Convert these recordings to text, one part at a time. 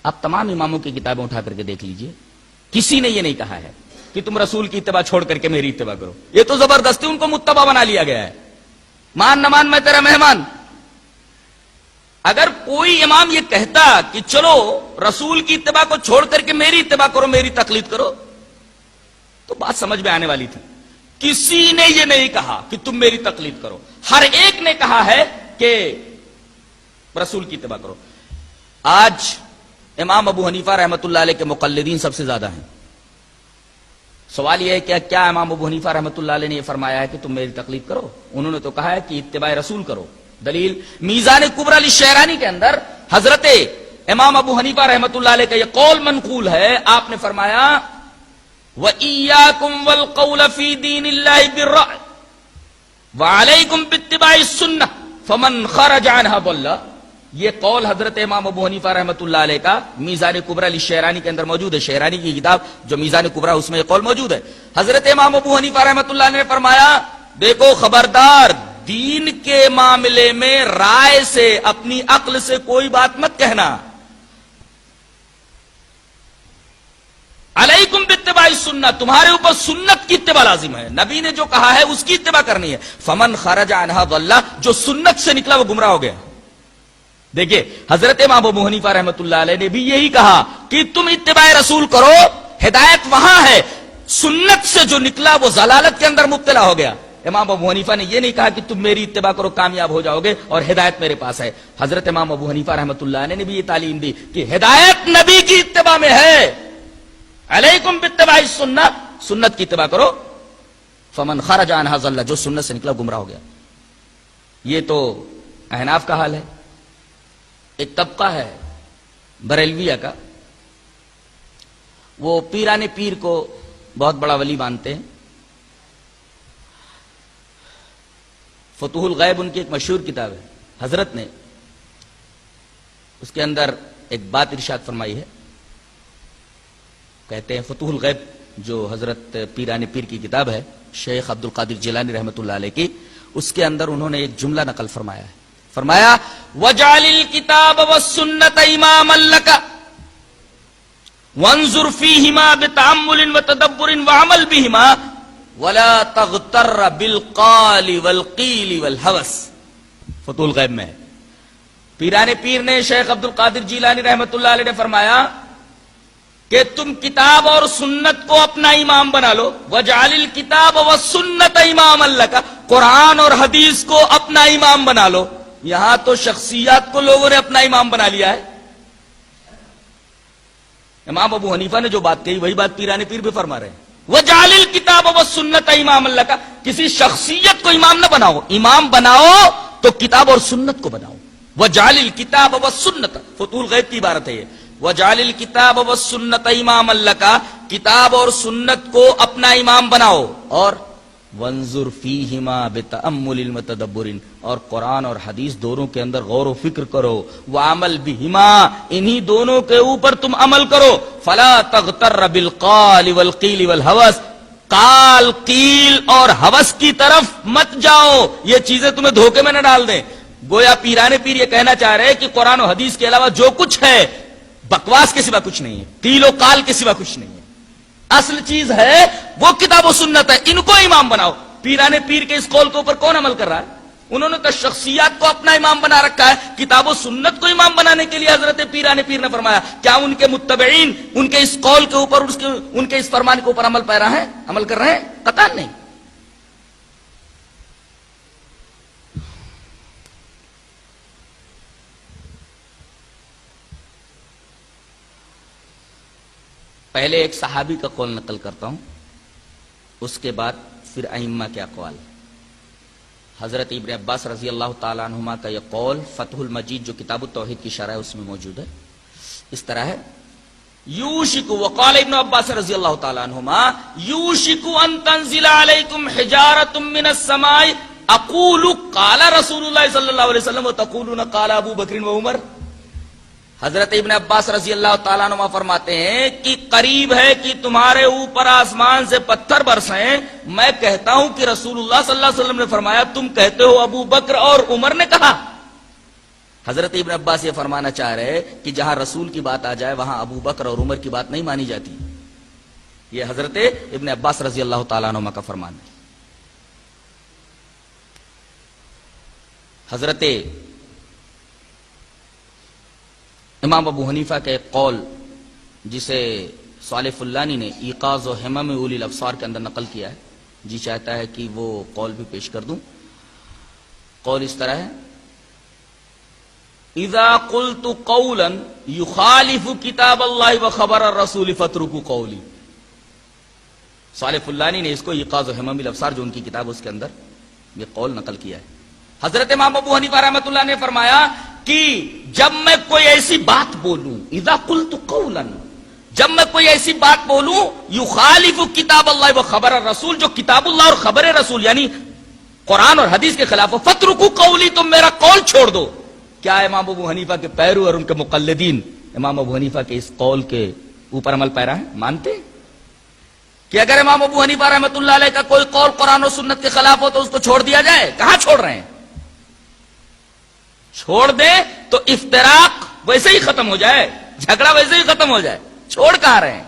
آپ تمام اماموں کی کتابیں اٹھا کر کے دیکھ لیجئے، کسی نے یہ نہیں کہا ہے کہ تم رسول کی اتباع چھوڑ کر کے میری اتباع کرو. یہ تو زبردستی ان کو متبع بنا لیا گیا ہے. مان نہ مان میں تیرا مہمان. اگر کوئی امام یہ کہتا کہ چلو رسول کی اتباع کو چھوڑ کر کے میری اتباع کرو، میری تقلید کرو، تو بات سمجھ میں آنے والی تھی. کسی نے یہ نہیں کہا کہ تم میری تقلید کرو. ہر ایک نے کہا ہے کہ رسول کی اتباع کرو. آج امام ابو حنیفہ رحمۃ اللہ علیہ کے مقلدین سب سے زیادہ ہیں. سوال یہ ہے کہ کیا امام ابو حنیفہ رحمۃ اللہ علیہ نے یہ فرمایا ہے کہ تم میری تقلید کرو؟ انہوں نے تو کہا ہے کہ اتباع رسول کرو. دلیل میزان کبریٰ للشعرانی کے اندر حضرت امام ابو حنیفہ رحمۃ اللہ علیہ کا یہ قول منقول ہے. آپ نے فرمایا وَإِيَّاكُمْ وَالْقَوْلَ فِي دِينِ اللَّهِ بِالرَّأْيِ وَعَلَيْكُمْ بِاتِّبَاعِ السُّنَّةِ فَمَنْ خَرَجَ عَنْهَا ضَلَّ. یہ قول حضرت امام ابو حنیفہ رحمۃ اللہ علیہ کا میزان کبریٰ للشعرانی کے اندر موجود ہے. شعرانی کی کتاب جو میزان کبریٰ اس میں یہ قول موجود ہے. حضرت امام ابو حنیفہ رحمۃ اللہ علیہ نے فرمایا دیکھو خبردار، دین کے معاملے میں رائے سے، اپنی عقل سے کوئی بات مت کہنا. علیکم باتباع السنہ، تمہارے اوپر سنت کی اتباع لازم ہے. نبی نے جو کہا ہے اس کی اتباع کرنی ہے. فمن خرج عنہا ضل، جو سنت سے نکلا وہ گمراہ ہو گیا. دیکھیے حضرت امام ابو حنیفہ رحمۃ اللہ علیہ نے بھی یہی کہا کہ تم اتباع رسول کرو، ہدایت وہاں ہے. سنت سے جو نکلا وہ ضلالت کے اندر مبتلا ہو گیا. امام ابو حنیفہ نے یہ نہیں کہا کہ تم میری اتباع کرو کامیاب ہو جاؤ گے اور ہدایت میرے پاس ہے. حضرت امام ابو حنیفہ رحمۃ اللہ علیہ نے بھی یہ تعلیم دی کہ ہدایت نبی کی اتباع میں ہے. علیکم باتباع السنہ، سنت کی اتباع کرو. فمن خرج عنہا ضل، جو سنت سے نکلا گمراہ ہو گیا. یہ تو احناف کا حال ہے. ایک طبقہ ہے بریلویہ کا، وہ پیران پیر کو بہت بڑا ولی مانتے ہیں. فتوح الغیب ان کی ایک مشہور کتاب ہے. حضرت نے اس کے اندر ایک بات ارشاد فرمائی ہے. کہتے ہیں فتوح الغیب جو حضرت پیران پیر کی کتاب ہے شیخ عبد القادر جیلانی رحمۃ اللہ علیہ کی، اس کے اندر انہوں نے ایک جملہ نقل فرمایا ہے. فرمایا وَجْعَلِ الْكِتَابَ وَالسُّنَّةَ إِمَامًا لَكَ وَانظُرْ فِيهِمَا بِتَأَمُّلٍ وَتَدَبُّرٍ وَعَمَلْ بِهِمَا وَلَا تَغْتَرَّ بِالْقَالِ وَالْقِيلِ وَالْهَوَسِ. فتوح الغیب میں پیران پیر نے شیخ عبد القادر جیلانی رحمۃ اللہ علیہ نے فرمایا کہ تم کتاب اور سنت کو اپنا امام بنا لو. وَجْعَلِ الْكِتَابَ وَالسُّنَّةَ إِمَامًا لَكَ، قرآن اور حدیث کو اپنا امام بنا لو. یہاں تو شخصیات کو لوگوں نے اپنا امام بنا لیا ہے. امام ابو حنیفہ نے جو بات کہی وہی بات پیران پیر بھی فرما رہے ہیں. وَجْعَلِ الْكِتَابَ وَالسُّنَّةَ إِمَامًا لَكَ، کسی شخصیت کو امام نہ بناؤ. امام بناؤ تو کتاب اور سنت کو بناؤ. وَجْعَلِ الْكِتَابَ وَالسُّنَّةَ، فتوح الغیب کی عبارت ہے یہ. وَجْعَلِ الْكِتَابَ وَالسُّنَّةَ إِمَامًا لَكَ، کتاب اور سنت کو اپنا امام بناؤ. اور وَانظُرْ فِيهِمَا بِتَأَمُّلٍ وَتَدَبُّرٍ، اور قرآن اور حدیث دونوں کے اندر غور و فکر کرو. وَعَمَلْ بِهِمَا، انہی دونوں کے اوپر تم عمل کرو. فَلَا تَغْتَرَّ بِالْقَالِ وَالْقِيلِ وَالْهَوَسِ، قال قیل اور ہوس کی طرف مت جاؤ. یہ چیزیں تمہیں دھوکے میں نہ ڈال دیں. گویا پیران پیر یہ کہنا چاہ رہے کہ قرآن و حدیث کے علاوہ جو کچھ ہے بکواس کے سوا کچھ نہیں ہے، قیل و قال کے سوا کچھ نہیں ہے. اصل چیز ہے وہ کتاب و سنت ہے، ان کو امام بناؤ. پیران پیر کے اس قول کے اوپر کون عمل کر رہا ہے؟ انہوں نے تو شخصیات کو اپنا امام بنا رکھا ہے. کتاب و سنت کو امام بنانے کے لیے حضرت پیران پیر نے فرمایا. کیا ان کے متبعین ان کے اس قول کے اوپر، ان کے اس فرمان کے اوپر عمل پیرا ہیں، عمل کر رہے ہیں؟ قطعاً نہیں. پہلے ایک صحابی کا قول نقل کرتا ہوں، اس کے بعد پھر ائمہ کے اقوال. حضرت ابن عباس رضی اللہ تعالیٰ عنہما کا یہ قول فتح المجید جو کتاب التوحید کی شرح ہے اس میں موجود ہے. اس طرح ہے یوشک، وقال ابن عباس رضی اللہ تعالیٰ عنہما یوشک ان تنزل علیکم حجارۃ من السماء اقول قال رسول اللہ صلی اللہ علیہ وسلم وتقولون قال ابو بکر و عمر. حضرت ابن عباس رضی اللہ تعالیٰ عنہ فرماتے ہیں کہ قریب ہے کہ تمہارے اوپر آسمان سے پتھر برسیں، میں کہتا ہوں کہ رسول اللہ صلی اللہ علیہ وسلم نے فرمایا، تم کہتے ہو ابو بکر اور عمر نے کہا. حضرت ابن عباس یہ فرمانا چاہ رہے کہ جہاں رسول کی بات آ جائے وہاں ابو بکر اور عمر کی بات نہیں مانی جاتی. یہ حضرت ابن عباس رضی اللہ تعالیٰ عنہما کا فرمان ہے. حضرت امام ابو حنیفہ کا ایک قول جسے صالح فلانی نے ایقاظ و ہمم اولی الابصار کے اندر نقل کیا ہے، جی چاہتا ہے کہ وہ قول بھی پیش کر دوں. قول اس طرح ہے: اذا قلت قولا يخالف کتاب اللہ وخبر الرسول فاترکوا قولی. صالح فلانی نے اس کو ایقاظ و ہمم الابصار جو ان کی کتاب اس کے اندر یہ قول نقل کیا ہے. حضرت امام ابو حنیفہ رحمۃ اللہ نے فرمایا کہ جب میں کوئی ایسی بات بولوں، اذا قلت قولا، جب میں کوئی ایسی بات بولوں یخالف کتاب اللہ و خبر الرسول، جو کتاب اللہ اور خبر رسول یعنی قرآن اور حدیث کے خلاف ہو، فاترکوا قولی، تم میرا قول چھوڑ دو. کیا امام ابو حنیفہ کے پیرو اور ان کے مقلدین امام ابو حنیفہ کے اس قول کے اوپر عمل پیرا ہیں؟ مانتے ہیں کہ اگر امام ابو حنیفہ رحمۃ اللہ علیہ کا کوئی قول قرآن و سنت کے خلاف ہو تو اس کو چھوڑ دیا جائے؟ کہاں چھوڑ رہے ہیں؟ چھوڑ دیں تو افتراق ویسے ہی ختم ہو جائے، جھگڑا ویسے ہی ختم ہو جائے. چھوڑ کہاں رہے ہیں؟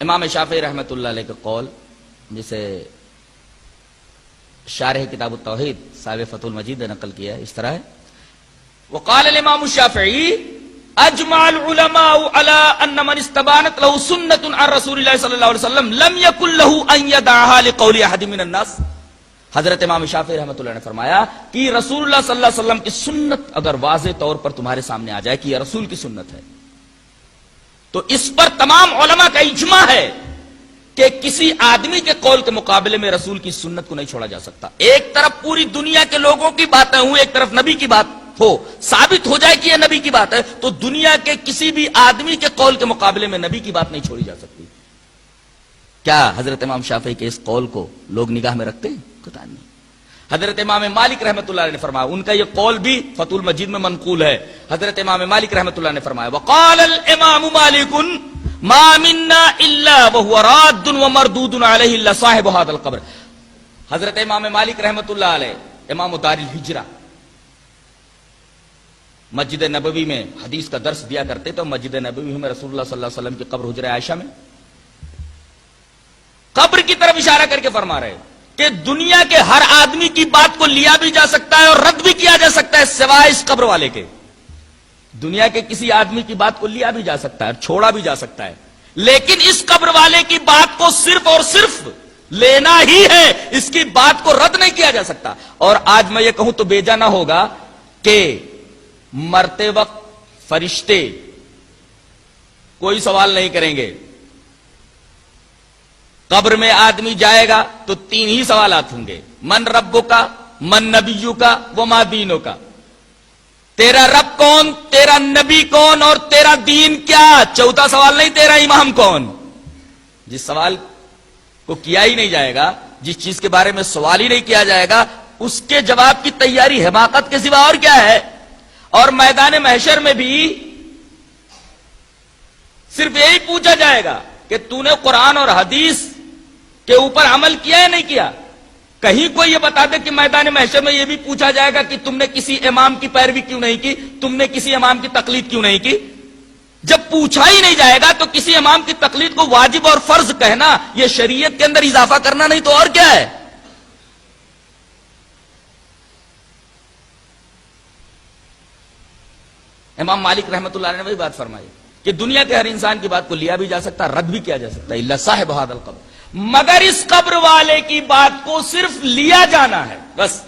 امام شافعی رحمۃ اللہ علیہ کا قول جسے شارح کتاب التوحید صاحب فتح المجید نے نقل کیا ہے، اس طرح ہے: وقال الامام الشافعی اجمع العلماء على ان من استبانت له سنة عن رسول الله صلی اللہ علیہ وسلم لم يكن له ان يدعها لقول احد من الناس. حضرت امام شافعی رحمۃ اللہ نے فرمایا کہ رسول اللہ صلی اللہ علیہ وسلم کی سنت اگر واضح طور پر تمہارے سامنے آ جائے کہ یہ رسول کی سنت ہے تو اس پر تمام علماء کا اجماع ہے کہ کسی آدمی کے قول کے مقابلے میں رسول کی سنت کو نہیں چھوڑا جا سکتا. ایک طرف پوری دنیا کے لوگوں کی باتیں ہوں، ایک طرف نبی کی بات ہو، ثابت ہو جائے کہ یہ نبی کی بات ہے تو دنیا کے کسی بھی آدمی کے قول کے مقابلے میں نبی کی بات نہیں چھوڑی جا سکتی. کیا حضرت امام شافعی کے اس قول کو لوگ نگاہ میں رکھتے ہیں؟ قطعاً نہیں. حضرت امام مالک رحمۃ اللہ علیہ نے فرمایا، ان کا یہ قول بھی فتح المجید میں منقول ہے. حضرت امام مالک رحمۃ اللہ نے فرمایا: وقال الامام مالک ما منا الا وهو راد ومردود علیہ الا صاحب هذا القبر. حضرت امام مالک رحمۃ اللہ علیہ امام دار الہجرہ مسجد نبوی میں حدیث کا درس دیا کرتے تو مسجد نبوی میں رسول اللہ صلی اللہ علیہ وسلم کی قبر حجرہ عائشہ میں قبر کی طرف اشارہ کر کے فرما رہے کہ دنیا کے ہر آدمی کی بات کو لیا بھی جا سکتا ہے اور رد بھی کیا جا سکتا ہے سوائے اس قبر والے کے. دنیا کے کسی آدمی کی بات کو لیا بھی جا سکتا ہے، چھوڑا بھی جا سکتا ہے، لیکن اس قبر والے کی بات کو صرف اور صرف لینا ہی ہے، اس کی بات کو رد نہیں کیا جا سکتا. اور آج میں یہ کہوں تو بیجا نہ ہوگا کہ مرتے وقت فرشتے کوئی سوال نہیں کریں گے. قبر میں آدمی جائے گا تو 3 ہی سوالات ہوں گے: من ربو کا، من نبیو کا، وما دینو کا. تیرا رب کون، تیرا نبی کون اور تیرا دین کیا. چوتھا سوال نہیں تیرا امام کون. جس سوال کو کیا ہی نہیں جائے گا، جس چیز کے بارے میں سوال ہی نہیں کیا جائے گا، اس کے جواب کی تیاری حماقت کے سوا اور کیا ہے. اور میدان محشر میں بھی صرف یہی پوچھا جائے گا کہ تو نے قرآن اور حدیث کے اوپر عمل کیا یا نہیں کیا. کہیں کوئی یہ بتا دے کہ میدان محشر میں یہ بھی پوچھا جائے گا کہ تم نے کسی امام کی پیروی کیوں نہیں کی، تم نے کسی امام کی تقلید کیوں نہیں کی. جب پوچھا ہی نہیں جائے گا تو کسی امام کی تقلید کو واجب اور فرض کہنا یہ شریعت کے اندر اضافہ کرنا نہیں تو اور کیا ہے. امام مالک رحمۃ اللہ علیہ نے وہی بات فرمائی کہ دنیا کے ہر انسان کی بات کو لیا بھی جا سکتا، رد بھی کیا جا سکتا، الا صاحب هذا القبر، مگر اس قبر والے کی بات کو صرف لیا جانا ہے بس.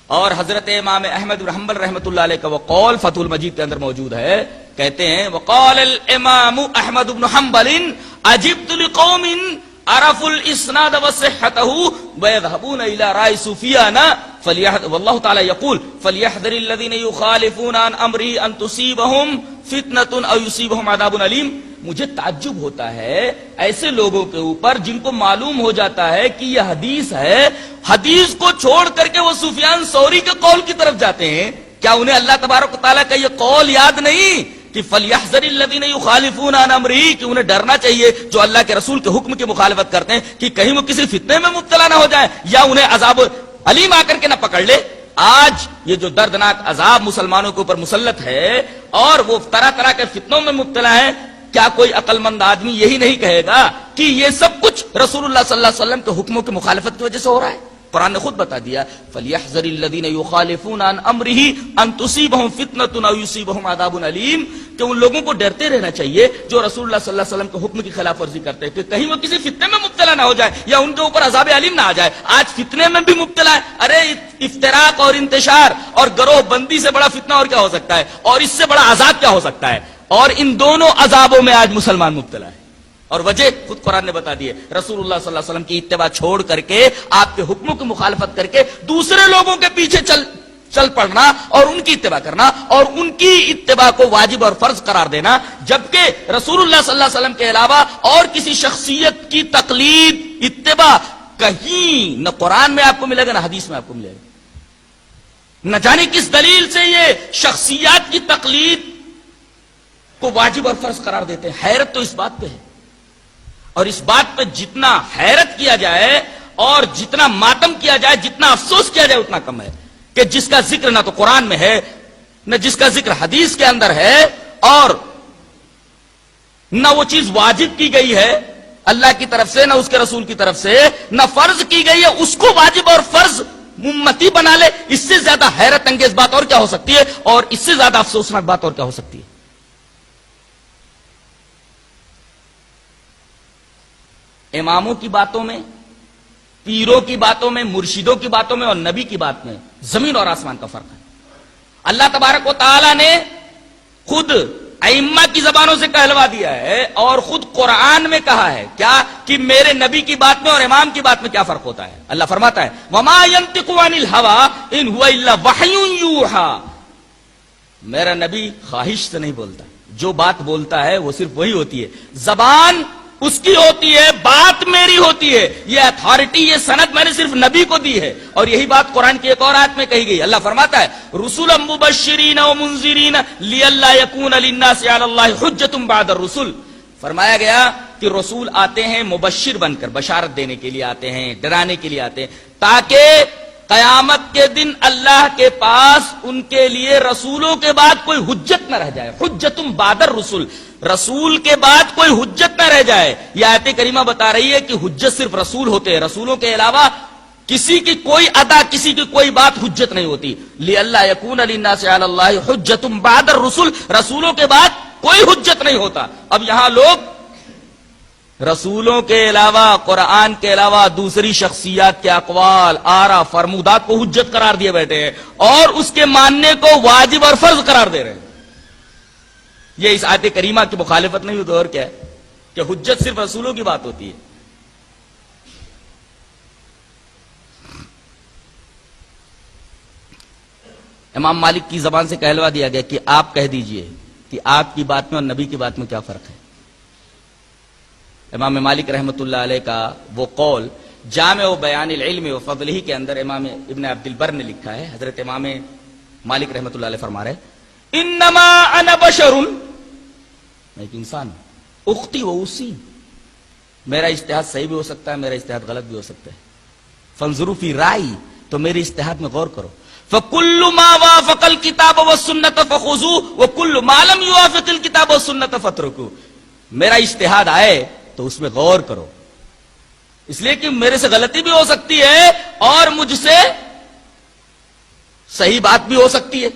اور حضرت امام احمد بن حنبل رحمۃ اللہ علیہ کا وہ قول فتح المجید کے اندر موجود ہے، کہتے ہیں: وقال الامام احمد بن حنبل عجبت لقوم عرفوا الاسناد وصحته ويذهبون الى راي سفيان والله تعالى يقول فليحذر الذين يخالفون عن امره ان تصيبهم فتنه او يصيبهم عذاب اليم. مجھے تعجب ہوتا ہے ایسے لوگوں کے اوپر جن کو معلوم ہو جاتا ہے کہ یہ حدیث ہے، حدیث کو چھوڑ کر کے وہ سفیان ثوری کے قول کی طرف جاتے ہیں. کیا انہیں اللہ تبارک و تعالیٰ کا یہ قول یاد نہیں کہ فَلْيَحْذَرِ الَّذِينَ يُخَالِفُونَ عَنْ أَمْرِهِ، کہ انہیں ڈرنا چاہیے جو اللہ کے رسول کے حکم کی مخالفت کرتے ہیں کہ کہیں وہ کسی فتنے میں مبتلا نہ ہو جائیں یا انہیں عذاب علیم آ کر کے نہ پکڑ لے. آج یہ جو دردناک عذاب مسلمانوں کے اوپر مسلط ہے اور وہ طرح طرح کے فتنوں میں مبتلا ہے، کیا کوئی عقل مند آدمی یہی نہیں کہے گا کہ یہ سب کچھ رسول اللہ صلی اللہ علیہ وسلم کے حکموں کی مخالفت کی وجہ سے ہو رہا ہے؟ قرآن نے خود بتا دیا فَلْيَحْذَرِ الَّذِينَ يُخَالِفُونَ عَنْ أَمْرِهِ أَن تُصِيبَهُمْ فِتْنَةٌ أَوْ يُصِيبَهُمْ عَذَابٌ أَلِيمٌ کہ ان لوگوں کو ڈرتے رہنا چاہیے جو رسول اللہ صلی اللہ علیہ وسلم کے حکم کی خلاف ورزی کرتے ہیں کہ کہیں وہ کسی فتنے میں مبتلا نہ ہو جائے یا ان کے اوپر عذاب علیم نہ آ جائے. آج فتنے میں بھی مبتلا ہے. ارے افتراق اور انتشار اور گروہ بندی سے بڑا فتنہ اور کیا ہو سکتا ہے، اور اس سے بڑا عذاب کیا ہو سکتا ہے؟ اور ان دونوں عذابوں میں آج مسلمان مبتلا ہے. اور وجہ خود قرآن نے بتا دی ہے. رسول اللہ صلی اللہ علیہ وسلم کی اتباع چھوڑ کر کے، آپ کے حکموں کی مخالفت کر کے دوسرے لوگوں کے پیچھے چل پڑنا اور ان کی اتباع کرنا اور ان کی اتباع کو واجب اور فرض قرار دینا، جبکہ رسول اللہ صلی اللہ علیہ وسلم کے علاوہ اور کسی شخصیت کی تقلید اتباع کہیں نہ قرآن میں آپ کو ملے گا نہ حدیث میں آپ کو ملے گا. نہ جانے کس دلیل سے یہ شخصیات کی تقلید کو واجب اور فرض قرار دیتے ہیں. حیرت تو اس بات پہ ہے، اور اس بات پہ جتنا حیرت کیا جائے اور جتنا ماتم کیا جائے، جتنا افسوس کیا جائے اتنا کم ہے کہ جس کا ذکر نہ تو قرآن میں ہے، نہ جس کا ذکر حدیث کے اندر ہے، اور نہ وہ چیز واجب کی گئی ہے اللہ کی طرف سے، نہ اس کے رسول کی طرف سے، نہ فرض کی گئی ہے، اس کو واجب اور فرض امتی بنا لے. اس سے زیادہ حیرت انگیز بات اور کیا ہو سکتی ہے، اور اس سے زیادہ افسوسناک بات اور کیا ہو سکتی ہے؟ اماموں کی باتوں میں، پیروں کی باتوں میں، مرشدوں کی باتوں میں اور نبی کی بات میں زمین اور آسمان کا فرق ہے. اللہ تبارک و تعالی نے خود ائمہ کی زبانوں سے کہلوا دیا ہے اور خود قرآن میں کہا ہے کیا کہ میرے نبی کی بات میں اور امام کی بات میں کیا فرق ہوتا ہے. اللہ فرماتا ہے وَمَا يَنْطِقُ عَنِ الْهَوَىٰ إِنْ هُوَ إِلَّا وَحْيٌ يُوحَىٰ. میرا نبی خواہش سے نہیں بولتا، جو بات بولتا ہے وہ صرف وہی ہوتی ہے. زبان اس کی ہوتی ہے، بات میری ہوتی ہے. یہ اتھارٹی، یہ سند میں نے صرف نبی کو دی ہے. اور یہی بات قرآن کی ایک اور آیت میں کہی گئی. اللہ فرماتا ہے رسولا مبشرین ومنذرین لئلا یکون للناس علی اللہ حجۃ بعد الرسل. فرمایا گیا کہ رسول آتے ہیں مبشر بن کر، بشارت دینے کے لیے آتے ہیں، ڈرانے کے لیے آتے ہیں، تاکہ قیامت کے دن اللہ کے پاس ان کے لیے رسولوں کے بعد کوئی حجت نہ رہ جائے. حجۃ بعد الرسل، رسول کے بعد کوئی حجت نہ رہ جائے. یہ آیت کریمہ بتا رہی ہے کہ حجت صرف رسول ہوتے ہیں، رسولوں کے علاوہ کسی کی کوئی ادا، کسی کی کوئی بات حجت نہیں ہوتی. لئلا یکون للناس علی اللہ حجۃ بعد الرسل، رسولوں کے بعد کوئی حجت نہیں ہوتا. اب یہاں لوگ رسولوں کے علاوہ، قرآن کے علاوہ دوسری شخصیات کے اقوال، آرا، فرمودات کو حجت قرار دیے بیٹھے ہیں اور اس کے ماننے کو واجب اور فرض قرار دے رہے ہیں. یہ اس آیت کریمہ کی مخالفت نہیں ہوئی تو اور کیا ہے کہ حجت صرف رسولوں کی بات ہوتی ہے. امام مالک کی زبان سے کہلوا دیا گیا کہ آپ کہہ دیجئے کہ آپ کی بات میں اور نبی کی بات میں کیا فرق ہے. امام مالک رحمۃ اللہ علیہ کا وہ قول جامع و بیان العلم و فضلہ کے اندر امام ابن عبد البر نے لکھا ہے. حضرت امام مالک رحمۃ اللہ علیہ فرما رہے انما انا بشر، میں ایک انسان ہوں، اختی و اسی، میرا اجتہاد صحیح بھی ہو سکتا ہے، میرا اجتہاد غلط بھی ہو سکتا ہے. فانظروا فی رائی، تو میرے اجتہاد میں غور کرو. فَكُلُّ مَا وَافَقَ الْكِتَابَ وَالسُّنَّةَ فَخُذُوهُ وَكُلُّ مَا لَمْ يُوَافِقِ الْكِتَابَ وَالسُّنَّةَ فَاتْرُكُوهُ. میرا اجتہاد آئے تو اس میں غور کرو، اس لیے کہ میرے سے غلطی بھی ہو سکتی ہے اور مجھ سے صحیح بات بھی ہو سکتی ہے.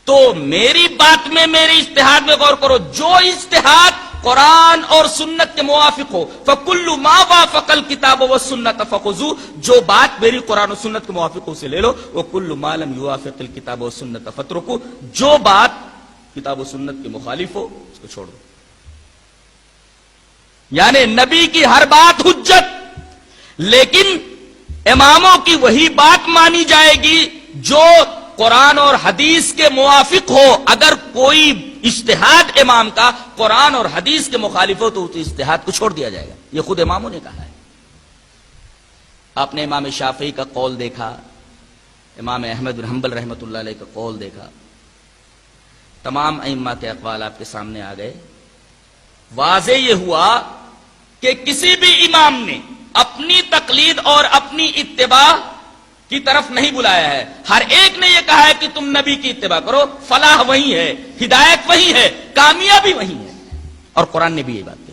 تو میری بات میں، میرے اجتہاد میں غور کرو. جو اجتہاد قرآن اور سنت کے موافق ہو، فَكُلُّ مَا وَافَقَ الْكِتَابَ وَالسُّنَّةَ فَخُذُوهُ، جو بات میری قرآن و سنت کے موافق ہو اسے لے لو. وَكُلُّ مَا لَمْ يُوَافِقِ الْكِتَابَ وَالسُّنَّةَ فَاتْرُكُوهُ، جو بات کتاب و سنت کے مخالف ہو اس کو چھوڑ دو. یعنی نبی کی ہر بات حجت، لیکن اماموں کی وہی بات مانی جائے گی جو قرآن اور حدیث کے موافق ہو. اگر کوئی اجتہاد امام کا قرآن اور حدیث کے مخالف ہو تو اس اجتہاد کو چھوڑ دیا جائے گا. یہ خود اماموں نے کہا ہے. آپ نے امام شافعی کا قول دیکھا، امام احمد بن حنبل رحمۃ اللہ علیہ کا قول دیکھا، تمام ائمہ کے اقوال آپ کے سامنے آ گئے. واضح یہ ہوا کہ کسی بھی امام نے اپنی تقلید اور اپنی اتباع کی طرف نہیں بلایا ہے، ہر ایک نے یہ کہا ہے کہ تم نبی کی اتباع کرو، فلاح وہی ہے، ہدایت وہی ہے، کامیابی وہی ہے، اور قرآن نے بھی یہ بات کہی۔